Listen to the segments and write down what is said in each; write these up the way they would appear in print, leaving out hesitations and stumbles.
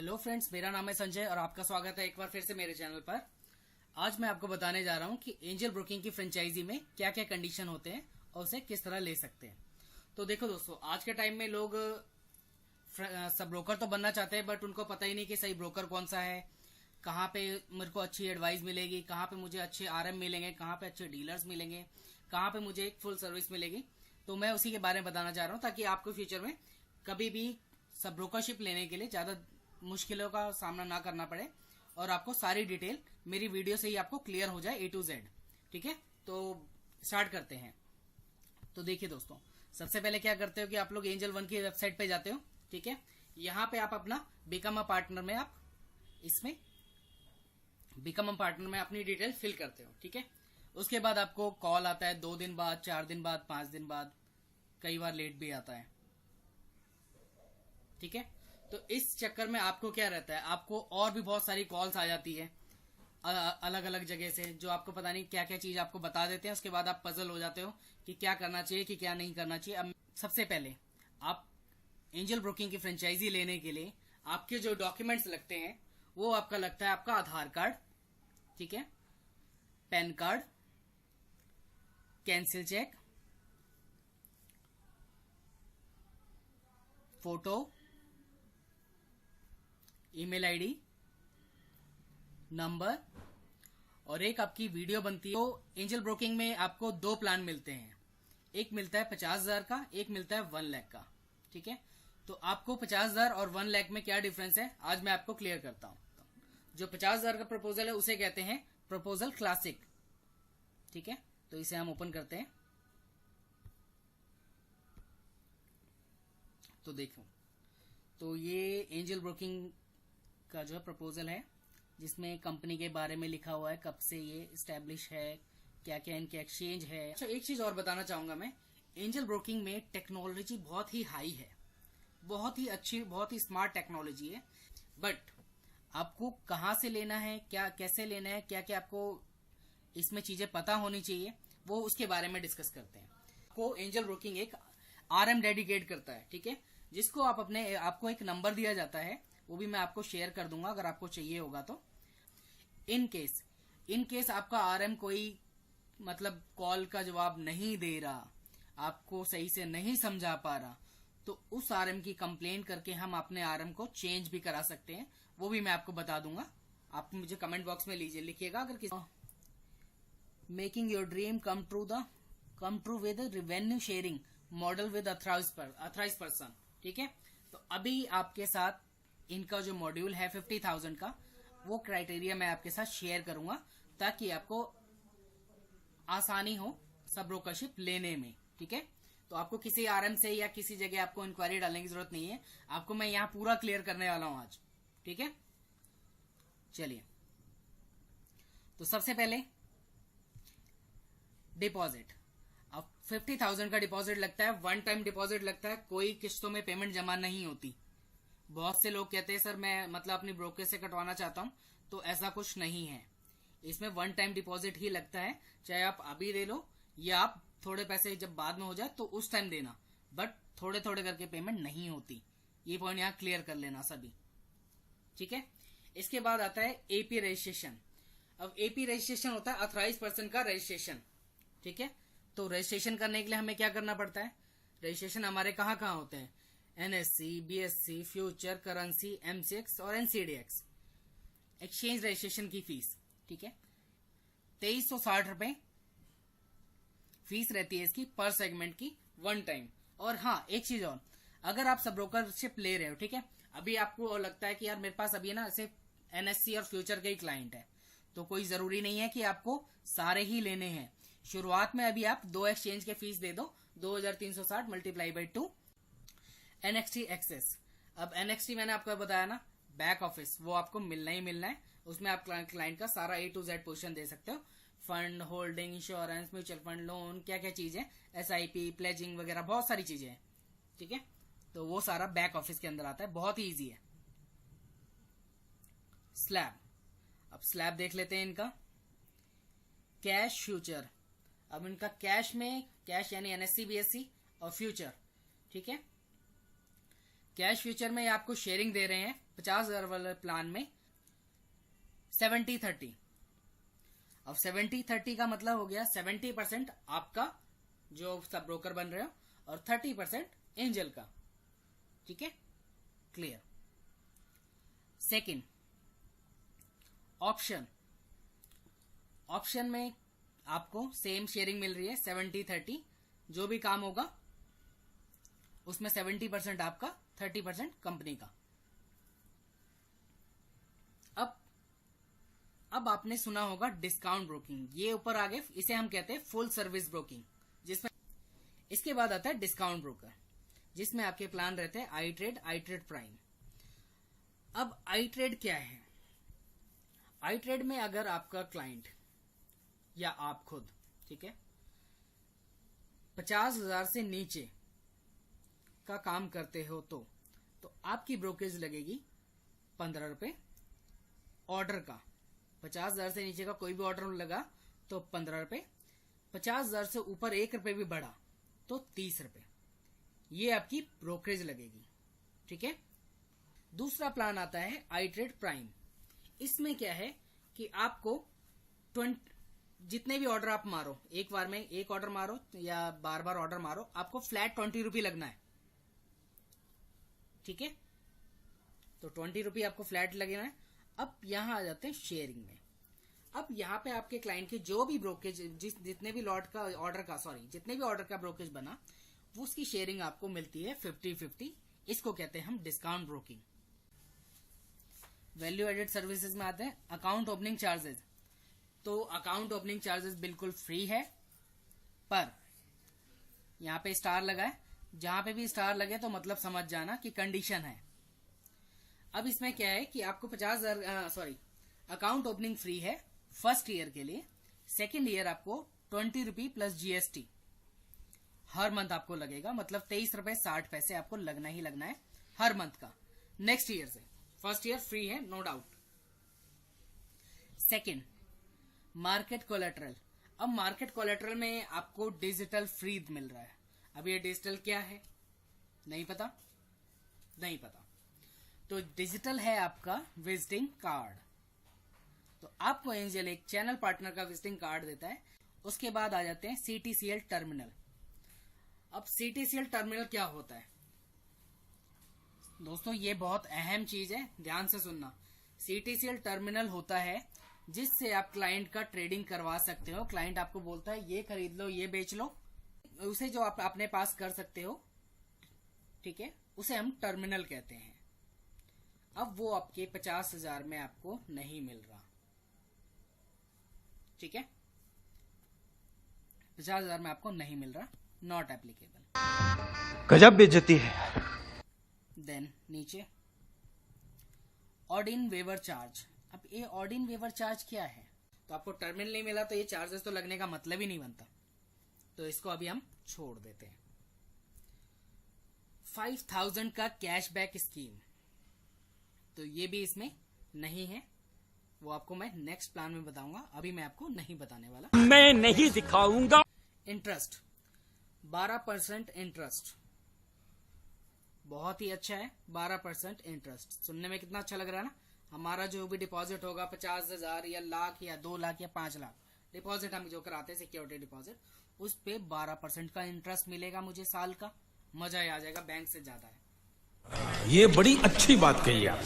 Hello friends, मेरा नाम है संजय और आपका स्वागत है एक बार फिर से मेरे चैनल पर। आज मैं आपको बताने जा रहा हूं कि एंजल ब्रोकिंग की फ्रेंचाइजी में क्या क्या कंडीशन होते हैं और उसे किस तरह ले सकते हैं। तो देखो दोस्तों, आज के टाइम में लोग सब ब्रोकर तो बनना चाहते हैं, बट उनको पता ही नहीं कि सही ब्रोकर कौन सा है, कहाँ पे मेरे को अच्छी एडवाइस मिलेगी, कहाँ पे मुझे अच्छे आरएम मिलेंगे, कहाँ पे अच्छे डीलर्स मिलेंगे, कहाँ पे मुझे एक फुल सर्विस मिलेगी। तो मैं उसी के बारे में बताना चाह रहा हूँ ताकि आपको फ्यूचर में कभी भी सब ब्रोकरशिप लेने के लिए ज्यादा मुश्किलों का सामना ना करना पड़े और आपको सारी डिटेल मेरी वीडियो से ही आपको क्लियर हो जाए A to Z। ठीक है, तो स्टार्ट करते हैं। तो देखिए दोस्तों, सबसे पहले क्या करते हो कि आप लोग एंजल वन की वेबसाइट पे जाते हो। ठीक है, यहाँ पे आप अपना बिकम अ पार्टनर में आप इसमें बिकम अ पार्टनर में अपनी डिटेल फिल करते हो। ठीक है, उसके बाद आपको कॉल आता है 2 दिन बाद, 4 दिन बाद, 5 दिन बाद, कई बार लेट भी आता है। ठीक है, तो इस चक्कर में आपको क्या रहता है, आपको और भी बहुत सारी कॉल्स आ जाती है अलग अलग जगह से, जो आपको पता नहीं क्या क्या चीज आपको बता देते हैं। उसके बाद आप पजल हो जाते हो कि क्या करना चाहिए कि क्या नहीं करना चाहिए। अब सबसे पहले आप एंजल ब्रोकिंग की फ्रेंचाइजी लेने के लिए आपके जो डॉक्यूमेंट्स लगते हैं वो आपका लगता है आपका आधार कार्ड, ठीक है, pan card, cancel cheque, photo, email ID, number और एक आपकी वीडियो बनती है। तो एंजल ब्रोकिंग में आपको 2 प्लान मिलते हैं, एक मिलता है 50,000 का, एक मिलता है 1 लाख का। ठीक है, तो आपको 50,000 और 1 लाख में क्या डिफरेंस है आज मैं आपको क्लियर करता हूं। जो 50,000 का प्रपोजल है उसे कहते हैं प्रपोजल क्लासिक। ठीक है, तो इसे हम ओपन करते हैं। तो देखो, तो ये एंजल ब्रोकिंग का जो है प्रपोजल है, जिसमें कंपनी के बारे में लिखा हुआ है, कब से ये स्टैब्लिश है, क्या क्या इनके एक्सचेंज है। अच्छा, एक चीज और बताना चाहूंगा मैं, एंजल ब्रोकिंग में टेक्नोलॉजी बहुत ही हाई है, बहुत ही अच्छी, बहुत ही स्मार्ट टेक्नोलॉजी है। बट आपको कहाँ से लेना है, क्या कैसे लेना है, क्या क्या आपको इसमें चीजें पता होनी चाहिए, वो उसके बारे में डिस्कस करते हैं। आपको एंजल ब्रोकिंग एक आरएम डेडिकेट करता है, ठीक है, जिसको आप आपको एक नंबर दिया जाता है, वो भी मैं आपको शेयर कर दूंगा अगर आपको चाहिए होगा तो। इन केस आपका आरएम कोई मतलब कॉल का जवाब नहीं दे रहा, आपको सही से नहीं समझा पा रहा, तो उस आरएम की कंप्लेंट करके हम अपने आरएम को चेंज भी करा सकते हैं, वो भी मैं आपको बता दूंगा। आप मुझे कमेंट बॉक्स में लिखिएगा अगर किसी making your dream come true with revenue sharing model with authorise person. ठीक है, तो अभी आपके साथ इनका जो मॉड्यूल है 50,000 का, वो क्राइटेरिया मैं आपके साथ शेयर करूंगा ताकि आपको आसानी हो सब ब्रोकरशिप लेने में। ठीक है, तो आपको किसी आरएम से या किसी जगह आपको इंक्वायरी डालने की जरूरत नहीं है, आपको मैं यहाँ पूरा क्लियर करने वाला हूं आज। ठीक है, चलिए, तो सबसे पहले डिपॉजिट। अब 50,000 का डिपॉजिट लगता है, 1 टाइम डिपॉजिट लगता है, कोई किस्तों में पेमेंट जमा नहीं होती। बहुत से लोग कहते हैं सर मैं मतलब अपनी ब्रोकर से कटवाना चाहता हूं, तो ऐसा कुछ नहीं है। इसमें 1 टाइम डिपॉजिट ही लगता है, चाहे आप अभी दे लो या आप थोड़े पैसे जब बाद में हो जाए तो उस टाइम देना, बट थोड़े थोड़े करके पेमेंट नहीं होती। ये पॉइंट यहां क्लियर कर लेना सभी। ठीक है, इसके बाद आता है एपी रजिस्ट्रेशन। अब एपी रजिस्ट्रेशन होता है अथराइज पर्सन का रजिस्ट्रेशन। ठीक है, तो रजिस्ट्रेशन करने के लिए हमें क्या करना पड़ता है, रजिस्ट्रेशन हमारे कहाँ कहाँ होते हैं, NSC, BSc, future, currency, MCX और एनसीडीएक्स। एक्सचेंज रजिस्ट्रेशन की फीस, ठीक है, 2360 रुपए फीस रहती है इसकी पर सेगमेंट की, 1 टाइम। और हाँ, एक चीज और, अगर आप सब ब्रोकरशिप ले रहे हो, ठीक है, अभी आपको लगता है कि यार मेरे पास अभी ना सिर्फ एनएससी और फ्यूचर के ही क्लाइंट है, तो कोई जरूरी नहीं है कि आपको सारे ही लेने हैं। शुरुआत में अभी आप 2 एक्सचेंज के फीस दे दो, 2360 मल्टीप्लाई बाई 2। एनएक्सटी एक्सेस, अब एनएक्सटी मैंने आपको बताया ना, बैक ऑफिस, वो आपको मिलना ही मिलना है। उसमें आप क्लाइंट का सारा A to Z पोजीशन दे सकते हो, fund, holding, insurance, mutual fund, loan, क्या क्या चीजें, SIP, प्लेजिंग वगैरह बहुत सारी चीजें हैं। ठीक है, तो वो सारा बैक ऑफिस के अंदर आता है, बहुत ही ईजी है। स्लैब, अब स्लैब देख लेते हैं इनका। कैश, फ्यूचर, अब इनका कैश में, कैश यानी एनएससी, बीएससी और फ्यूचर। ठीक है, कैश फ्यूचर में आपको शेयरिंग दे रहे हैं 50,000 वाले प्लान में 70-30। अब 70-30 का मतलब हो गया 70% आपका जो सब ब्रोकर बन रहे हो और 30% एंजल का। ठीक है, क्लियर। सेकंड, ऑप्शन में आपको सेम शेयरिंग मिल रही है 70-30। जो भी काम होगा उसमें 70% आपका, 30% कंपनी का। अब आपने सुना होगा डिस्काउंट ब्रोकिंग, ये ऊपर आगे इसे हम कहते हैं फुल सर्विस ब्रोकिंग, जिसमें इसके बाद आता है डिस्काउंट ब्रोकर, जिसमें आपके प्लान रहते हैं आई ट्रेड प्राइम। अब आई ट्रेड क्या है? आई ट्रेड में अगर आपका क्लाइंट या आप खुद, ठीक है, 50,000 से नीचे का काम करते हो तो आपकी ब्रोकरेज लगेगी 15 रुपए ऑर्डर का। 50,000 से नीचे का कोई भी ऑर्डर लगा तो 15 रुपए, 50,000 से ऊपर 1 रुपए भी बढ़ा तो 30 रुपए, ये आपकी ब्रोकरेज लगेगी। ठीक है। दूसरा प्लान आता है आई ट्रेड प्राइम। इसमें क्या है कि आपको जितने भी ऑर्डर आप मारो, एक बार में एक ऑर्डर मारो या बार बार ऑर्डर मारो, आपको फ्लैट 20 रुपये लगना है। ठीक है, तो 20 रुपये आपको फ्लैट लगना है। अब यहां आ जाते हैं शेयरिंग में। अब यहाँ पे आपके क्लाइंट के जो भी ब्रोकेज, जितने भी जितने भी ऑर्डर का ब्रोकेज बना, वो उसकी शेयरिंग आपको मिलती है 50-50। इसको कहते हैं हम discount broking. Value added services में आते हैं अकाउंट ओपनिंग चार्जेस। तो अकाउंट ओपनिंग चार्जेस बिल्कुल फ्री है, पर यहाँ पे स्टार लगा है, जहां पे भी स्टार लगे तो मतलब समझ जाना कि कंडीशन है। अब इसमें क्या है कि आपको 50,000 अकाउंट ओपनिंग फ्री है फर्स्ट ईयर के लिए। सेकेंड ईयर आपको 20 रुपये प्लस जीएसटी हर मंथ आपको लगेगा, मतलब 23 रुपए 60 पैसे आपको लगना ही लगना है हर मंथ का नेक्स्ट ईयर से। फर्स्ट ईयर फ्री है, no doubt. Second, market collateral. अब मार्केट कोलेटरल में आपको डिजिटल फ्री मिल रहा है। अब ये डिजिटल क्या है नहीं पता, तो डिजिटल है आपका विजिटिंग कार्ड। तो आपको एंजल एक चैनल पार्टनर का विजिटिंग कार्ड देता है। उसके बाद आ जाते हैं सीटीसीएल टर्मिनल। अब सीटीसीएल टर्मिनल क्या होता है दोस्तों, ये बहुत अहम चीज है, ध्यान से सुनना। सीटीसीएल टर्मिनल होता है जिससे आप क्लाइंट का ट्रेडिंग करवा सकते हो। क्लाइंट आपको बोलता है ये खरीद लो, ये बेच लो, उसे जो आप अपने पास कर सकते हो, ठीक है, उसे हम टर्मिनल कहते हैं। अब वो आपके 50,000 में आपको नहीं मिल रहा। ठीक है, 50,000 में आपको नहीं मिल रहा, नॉट एप्लीकेबल। गजब बेइज्जती है। देन नीचे ऑड इन वेवर चार्ज। अब ये ऑड इन वेवर चार्ज क्या है? तो आपको टर्मिनल नहीं मिला तो ये चार्जेस तो लगने का मतलब ही नहीं बनता, तो इसको अभी हम छोड़ देते हैं। 5,000 का कैशबैक स्कीम, तो ये भी इसमें नहीं है, वो आपको मैं नेक्स्ट प्लान में बताऊंगा, अभी मैं आपको नहीं बताने वाला। मैं नहीं दिखाऊंगा। इंटरेस्ट 12% इंटरेस्ट, बहुत ही अच्छा है। 12% इंटरेस्ट सुनने में कितना अच्छा लग रहा है ना। हमारा जो भी डिपॉजिट होगा 50,000 या लाख या 2 लाख या 5 लाख डिपॉजिट हम जो कराते हैं सिक्योरिटी डिपॉजिट, उस पे 12% का इंटरेस्ट मिलेगा मुझे साल का। मजा ही आ जाएगा, बैंक से ज्यादा है। ये बड़ी अच्छी बात कही आप।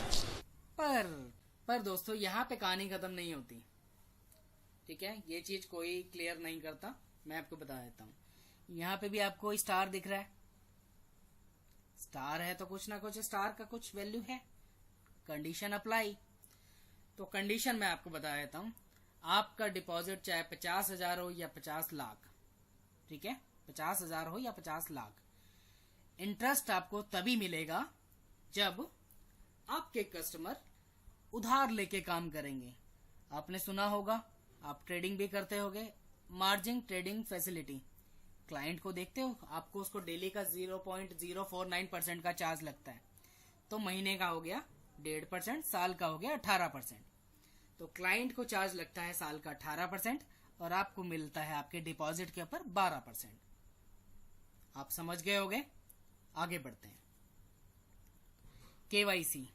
पर दोस्तों यहाँ पे कहानी खत्म नहीं होती। ठीक है, ये चीज कोई क्लियर नहीं करता, मैं आपको बता देता हूँ। यहाँ पे भी आपको स्टार दिख रहा है, स्टार है तो कुछ ना कुछ स्टार का कुछ वैल्यू है। कंडीशन अप्लाई, तो कंडीशन मैं आपको बता देता हूँ। आपका डिपॉजिट चाहे 50,000 हो या 50 लाख, ठीक है, 50,000 हो या 50 लाख, इंटरेस्ट आपको तभी मिलेगा जब आपके कस्टमर उधार लेके काम करेंगे। आपने सुना होगा, आप ट्रेडिंग भी करते होगे, मार्जिन ट्रेडिंग फैसिलिटी। क्लाइंट को देखते हो, आपको उसको डेली का 0.049% का चार्ज लगता है, तो महीने का हो गया 1.5%, साल का हो गया 18%। तो क्लाइंट को चार्ज लगता है साल का 18% और आपको मिलता है आपके डिपॉजिट के ऊपर 12%। आप समझ गए होगे, आगे बढ़ते हैं। केवाईसी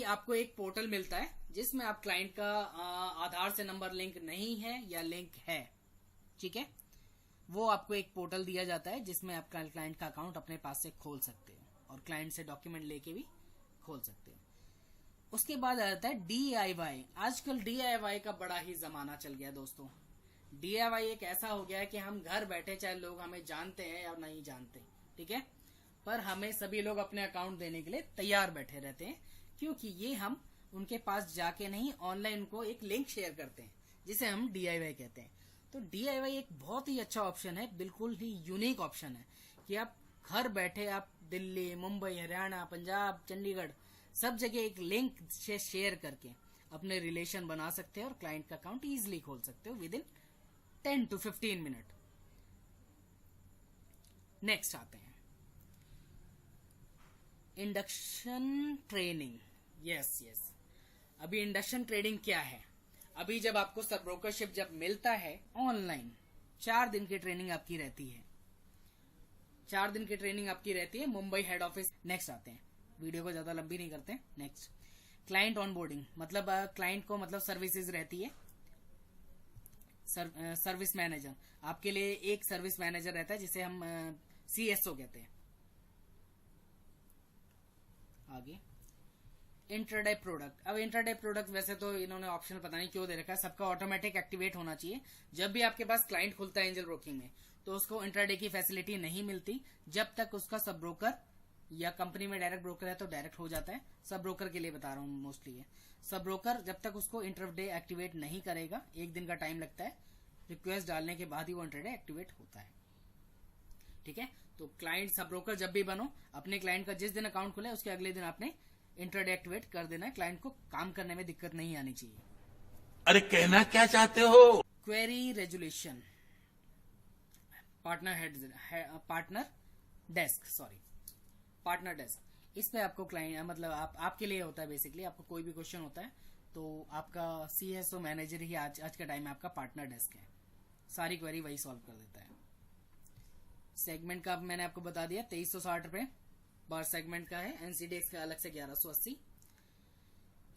आपको एक पोर्टल मिलता है जिसमें आप क्लाइंट का आधार से नंबर लिंक नहीं है या लिंक है, ठीक है, वो आपको एक पोर्टल दिया जाता है जिसमें आप क्लाइंट का अकाउंट अपने पास से खोल सकते हो और क्लाइंट से डॉक्यूमेंट लेके भी खोल सकते हो। उसके बाद आ जाता है DIY। आजकल DIY का बड़ा ही जमाना चल गया दोस्तों। DIY एक ऐसा हो गया है कि हम घर बैठे, चाहे लोग हमें जानते हैं या नहीं जानते, ठीक है, पर हमें सभी लोग अपने अकाउंट देने के लिए तैयार बैठे रहते हैं, क्योंकि ये हम उनके पास जाके नहीं, ऑनलाइन उनको एक लिंक शेयर करते हैं जिसे हम DIY कहते हैं। तो DIY एक बहुत ही अच्छा ऑप्शन है, बिल्कुल ही यूनिक ऑप्शन है कि आप घर बैठे आप दिल्ली, मुंबई, हरियाणा, पंजाब, चंडीगढ़ सब जगह एक लिंक से शेयर करके अपने रिलेशन बना सकते हैं और क्लाइंट का अकाउंट इजीली खोल सकते हो with in 10 to 15 minute. Next आते हैं इंडक्शन ट्रेनिंग। यस, अभी इंडक्शन ट्रेडिंग क्या है? अभी जब आपको सब ब्रोकरशिप जब मिलता है ऑनलाइन, 4 दिन की ट्रेनिंग आपकी रहती है, 4 दिन की ट्रेनिंग आपकी रहती है मुंबई हेड ऑफिस। नेक्स्ट आते हैं, वीडियो को ज्यादा लंबी नहीं करते। नेक्स्ट क्लाइंट ऑनबोर्डिंग, मतलब क्लाइंट को मतलब सर्विसेज रहती है, सर्विस मैनेजर। आपके लिए एक सर्विस मैनेजर रहता है जिसे हम CSO कहते हैं। आगे इंटरडे प्रोडक्ट। अब इंटरडे प्रोडक्ट वैसे तो इन्होंने ऑप्शन पता नहीं क्यों दे रखा है, सबका ऑटोमेटिक एक्टिवेट होना चाहिए। जब भी आपके पास क्लाइंट खुलता है एंजल ब्रोकिंग में तो उसको इंटरडे की फैसिलिटी नहीं मिलती जब तक उसका सब ब्रोकर या कंपनी में डायरेक्ट ब्रोकर है तो डायरेक्ट हो जाता है। सब ब्रोकर के लिए बता रहा हूँ मोस्टली है। सब ब्रोकर जब तक उसको इंटरडे एक्टिवेट नहीं करेगा, 1 दिन का टाइम लगता है, रिक्वेस्ट डालने के बाद ही वो इंटरडे एक्टिवेट होता है, ठीक है। तो क्लाइंट सब ब्रोकर जब भी बनो, अपने क्लाइंट का जिस दिन अकाउंट खुले उसके अगले दिन आपने इंटरडे एक्टिवेट कर देना है। क्लाइंट को काम करने में दिक्कत नहीं आनी चाहिए। अरे कहना क्या चाहते हो? क्वेरी रेजुलेशन, पार्टनर डेस्क, इस पे आपको क्लाइंट मतलब आपके लिए होता है। बेसिकली आपको कोई भी क्वेश्चन होता है तो आपका CSO मैनेजर ही आज के टाइम में आपका पार्टनर डेस्क है, सारी क्वेरी वही सॉल्व कर देता है। सेगमेंट का मैंने आपको बता दिया 2360 रुपए बार सेगमेंट का है। NCDX का अलग से 1180।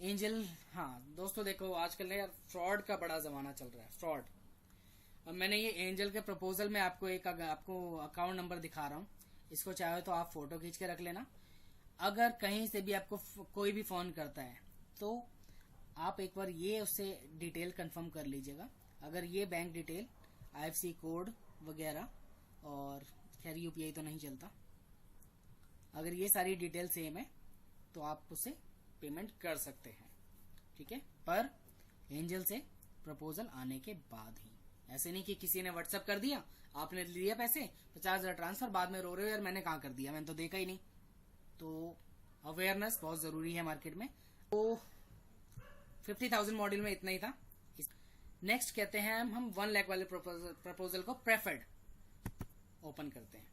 एंजल, हाँ दोस्तों देखो आजकल यार फ्रॉड का बड़ा जमाना चल रहा है, फ्रॉड। अब मैंने ये एंजल के प्रपोजल में आपको अकाउंट नंबर दिखा रहा हूँ, इसको चाहे तो आप फोटो खींच के रख लेना। अगर कहीं से भी आपको कोई भी फोन करता है तो आप एक बार ये उससे डिटेल कंफर्म कर लीजिएगा। अगर ये बैंक डिटेल, IFSC कोड वगैरह, और खैर UPI तो नहीं चलता, अगर ये सारी डिटेल सेम है तो आप उसे पेमेंट कर सकते हैं, ठीक है, पर एंजल से प्रपोजल आने के बाद ही। ऐसे नहीं कि किसी ने व्हाट्सएप कर दिया, आपने लिया पैसे 50,000 ट्रांसफर, बाद में रो रहे हो यार मैंने कहाँ कर दिया, मैंने तो देखा ही नहीं। तो अवेयरनेस बहुत जरूरी है मार्केट में। तो 50,000 मॉडल में इतना ही था। नेक्स्ट कहते हैं हम 1 लाख वाले प्रपोजल को प्रेफर्ड ओपन करते हैं।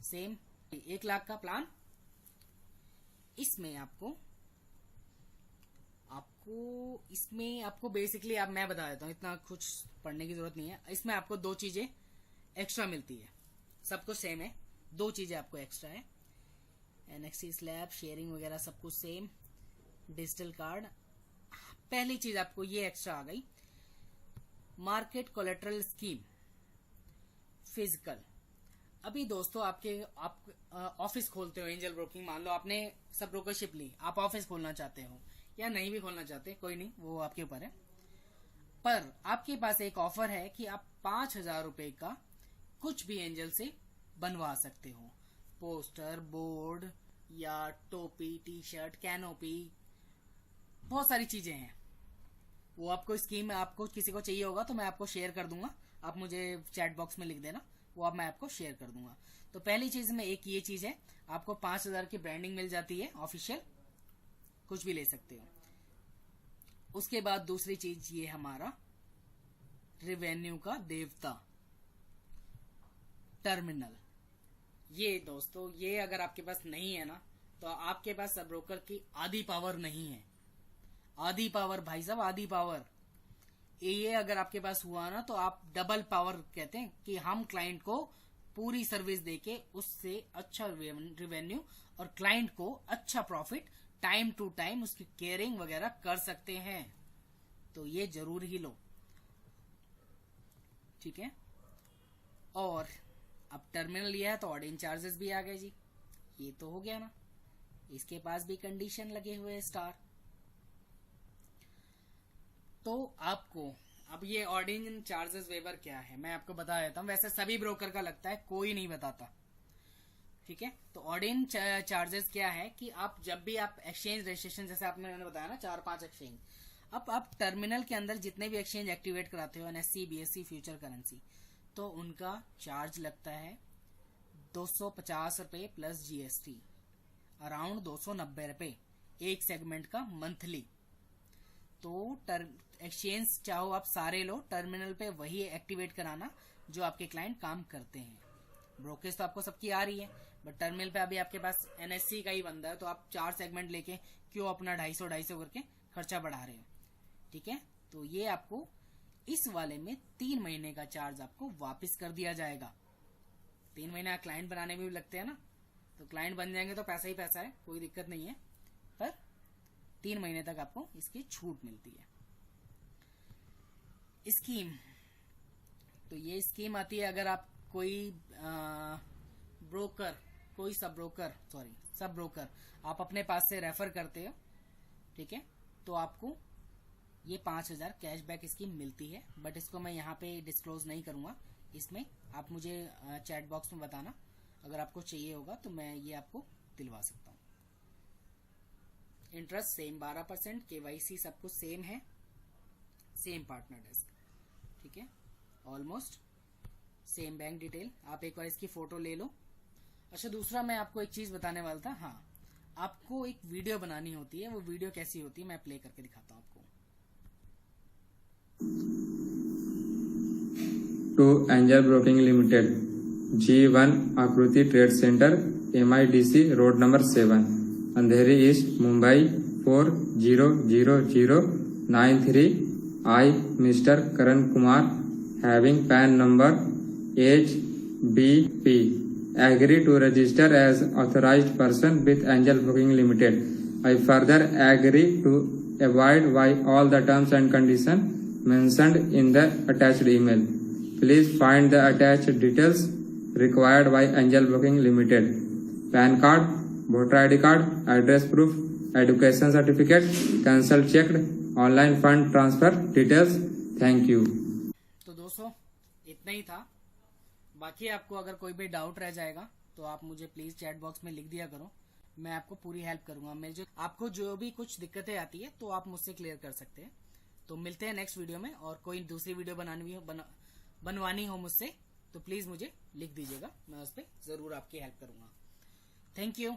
सेम 1 लाख का प्लान, इसमें आपको बेसिकली अब मैं बता देता हूँ, इतना कुछ पढ़ने की जरूरत नहीं है। इसमें आपको 2 चीजें एक्स्ट्रा मिलती है, सब कुछ सेम है, 2 चीजें आपको एक्स्ट्रा है। NXT स्लैब, शेयरिंग वगैरह सब कुछ सेम, डिजिटल कार्ड। पहली चीज आपको ये एक्स्ट्रा आ गई, मार्केट कोलेटरल स्कीम फिजिकल। अभी दोस्तों आप ऑफिस खोलते हो एंजल ब्रोकिंग, मान लो आपने सब ब्रोकरशिप ली, आप ऑफिस खोलना चाहते हो या नहीं भी खोलना चाहते, कोई नहीं, वो आपके ऊपर है। पर आपके पास एक ऑफर है कि आप 5,000 रुपए का कुछ भी एंजल से बनवा सकते हो, पोस्टर, बोर्ड या टोपी, T-शर्ट, कैनोपी, बहुत सारी चीजें हैं। वो आपको स्कीम में आपको किसी को चाहिए होगा तो मैं आपको शेयर कर दूंगा, आप मुझे चैट बॉक्स में लिख देना, वो अब मैं आपको शेयर कर दूंगा। तो पहली चीज में एक ये चीज है, आपको 5,000 की ब्रांडिंग मिल जाती है ऑफिशियल, कुछ भी ले सकते हो। उसके बाद दूसरी चीज ये हमारा रेवेन्यू का देवता टर्मिनल। ये दोस्तों ये अगर आपके पास नहीं है ना तो आपके पास सब ब्रोकर की आधी पावर नहीं है। आधी पावर भाई साहब, आधी पावर। ये अगर आपके पास हुआ ना तो आप डबल पावर कहते हैं कि हम क्लाइंट को पूरी सर्विस देके उससे अच्छा रेवेन्यू और क्लाइंट को अच्छा प्रॉफिट टाइम टू टाइम उसकी केयरिंग वगैरह कर सकते हैं। तो ये जरूर ही लो, ठीक है। और अब टर्मिनल लिया है तो ऑडियंस चार्जेस भी आ गए जी, ये तो हो गया ना। इसके पास भी कंडीशन लगे हुए स्टार। तो आपको अब ये ऑडियंस चार्जेस वेवर क्या है मैं आपको बता देता हूं। वैसे सभी ब्रोकर का लगता है, कोई नहीं बताता, ठीक है। तो ऑडियंस चार्जेस क्या है कि आप जब भी आप एक्सचेंज रजिस्ट्रेशन, जैसे आपने मैंने बताया ना 4-5 एक्सचेंज, अब आप टर्मिनल के अंदर जितने भी एक्सचेंज एक्टिवेट कराते हो, NSE, BSE, फ्यूचर करेंसी, तो उनका चार्ज लगता है 250 रुपए प्लस GST, अराउंड 290 रुपए एक सेगमेंट का मंथली। तो एक्सचेंज चाहो आप सारे लो, टर्मिनल पे वही एक्टिवेट कराना जो आपके क्लाइंट काम करते हैं। ब्रोकेज तो आपको सबकी आ रही है, बट टर्मिनल पे अभी आपके पास NSE का ही बंदा है, तो आप 4 सेगमेंट लेके क्यों अपना 250 करके खर्चा बढ़ा रहे हो, ठीक है। तो ये आपको इस वाले में 3 महीने का चार्ज आपको वापस कर दिया जाएगा। 3 महीने क्लाइंट बनाने में भी लगते हैं ना, तो क्लाइंट बन जाएंगे तो पैसा ही पैसा है, कोई दिक्कत नहीं है, पर 3 महीने तक आपको इसकी छूट मिलती है। स्कीम, तो ये स्कीम आती है अगर आप कोई सब ब्रोकर आप अपने पास से रेफर करते हो, ठीक है, तो आपको ये 5000 कैशबैक स्कीम मिलती है। बट इसको मैं यहाँ पे डिस्क्लोज नहीं करूंगा, इसमें आप मुझे चैट बॉक्स में बताना, अगर आपको चाहिए होगा तो मैं ये आपको दिलवा सकता हूँ। इंटरेस्ट सेम 12%, KYC सब कुछ सेम है, सेम पार्टनर डेस्क, ठीक है, ऑलमोस्ट सेम बैंक डिटेल। आप एक बार इसकी फोटो ले लो। अच्छा, दूसरा मैं आपको एक चीज बताने वाला था, हाँ, आपको एक वीडियो बनानी होती है। वो वीडियो कैसी होती है मैं प्ले करके दिखाता हूँ आपको। To Angel Broking Limited, G1 Akruti Trade Center, MIDC Road number 7, Andheri East, Mumbai 400093. I, Mr. Karan Kumar, having PAN number HBP, agree to register as authorized person with Angel Broking Limited. I further agree to abide by all the terms and conditions mentioned in the attached email. Please find the attached details required by Angel Broking Limited: PAN card, voter ID card, address proof, education certificate, cancel checked, online fund transfer details. Thank you. तो दोस्तों इतना ही था। बाकी आपको अगर कोई भी doubt रह जाएगा तो आप मुझे प्लीज चैट बॉक्स में लिख दिया करो, मैं आपको पूरी हेल्प करूंगा। आपको जो भी कुछ दिक्कतें आती है तो आप मुझसे क्लियर कर सकते हैं। तो मिलते हैं नेक्स्ट वीडियो में, और कोई दूसरी वीडियो बनवानी हो मुझसे तो प्लीज मुझे लिख दीजिएगा, मैं उस पर जरूर आपकी हेल्प करूंगा। Thank you.